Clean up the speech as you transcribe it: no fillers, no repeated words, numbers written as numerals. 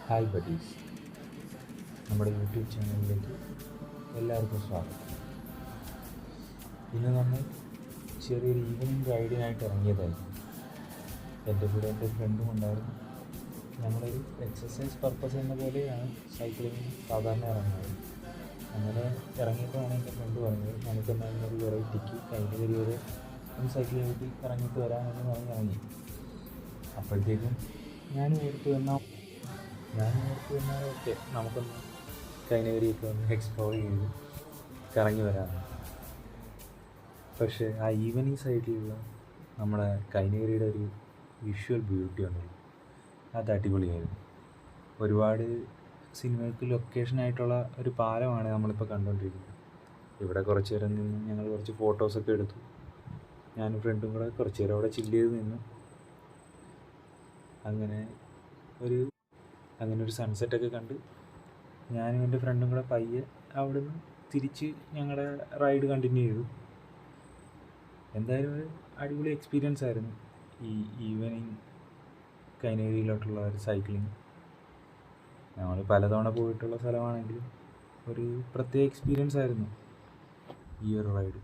Hi buddies, നമ്മുടെ YouTube ചാനലിലേക്ക് എല്ലാവർക്കും സ്വാഗതം. ഇന്ന് നമ്മൾ ചെറിയൊരു ഈവനിങ് റൈഡിനായിട്ട് ഇറങ്ങിയതായിരുന്നു. എൻ്റെ കൂടെ എൻ്റെ ഫ്രണ്ടും ഉണ്ടായിരുന്നു. ഞങ്ങളൊരു എക്സസൈസ് പർപ്പസ് എന്ന പോലെയാണ് സൈക്ലിങ്ങിന് സാധാരണ ഇറങ്ങുന്നത്. അങ്ങനെ ഇറങ്ങിയപ്പോഴാണ് എൻ്റെ ഫ്രണ്ട് പറഞ്ഞത്, നമുക്കെന്നാൽ ഒരു വെറൈറ്റിക്ക് കൈനഗിരി വരെ ഒന്ന് സൈക്കിൾ ചവിട്ടി ഇറങ്ങിയിട്ട് വരാമെന്ന് പറഞ്ഞ് ഇറങ്ങി. അപ്പോഴത്തേക്കും ഞാനും ഓർത്ത് ഓക്കെ, നമുക്കൊന്ന് കൈനഗിരിയൊക്കെ ഒന്ന് എക്സ്പ്ലോർ ചെയ്ത് കറങ്ങി വരാമെന്ന്. പക്ഷേ ആ ഈവനിങ് സൈഡിലുള്ള നമ്മുടെ കൈനഗിരിയുടെ ഒരു വിഷ്വൽ ബ്യൂട്ടി ഉണ്ടല്ലോ, അത് അടിപൊളിയായിരുന്നു. ഒരുപാട് സിനിമയ്ക്ക് ലൊക്കേഷനായിട്ടുള്ള ഒരു പാലമാണ് നമ്മളിപ്പോൾ കണ്ടുകൊണ്ടിരിക്കുന്നത്. ഇവിടെ കുറച്ച് നേരം നിന്ന് ഞങ്ങൾ കുറച്ച് ഫോട്ടോസൊക്കെ എടുത്തു. ഞാനും ഫ്രണ്ടും കൂടെ കുറച്ച് നേരം അവിടെ ചില്ല് ചെയ്ത് നിന്നു. അങ്ങനെ ഒരു സൺസെറ്റൊക്കെ കണ്ട് ഞാനും എൻ്റെ ഫ്രണ്ടും കൂടെ പയ്യെ അവിടെ നിന്ന് തിരിച്ച് ഞങ്ങളുടെ റൈഡ് കണ്ടിന്യൂ ചെയ്തു. എന്തായാലും ഒരു അടിപൊളി എക്സ്പീരിയൻസ് ആയിരുന്നു ഈ ഈവനിങ് കൈനഗിരിയിലോട്ടുള്ള ഒരു സൈക്ലിങ്. നമ്മൾ പലതവണ പോയിട്ടുള്ള സ്ഥലമാണെങ്കിലും ഒരു പ്രത്യേക എക്സ്പീരിയൻസ് ആയിരുന്നു ഈ ഒരു റൈഡ്.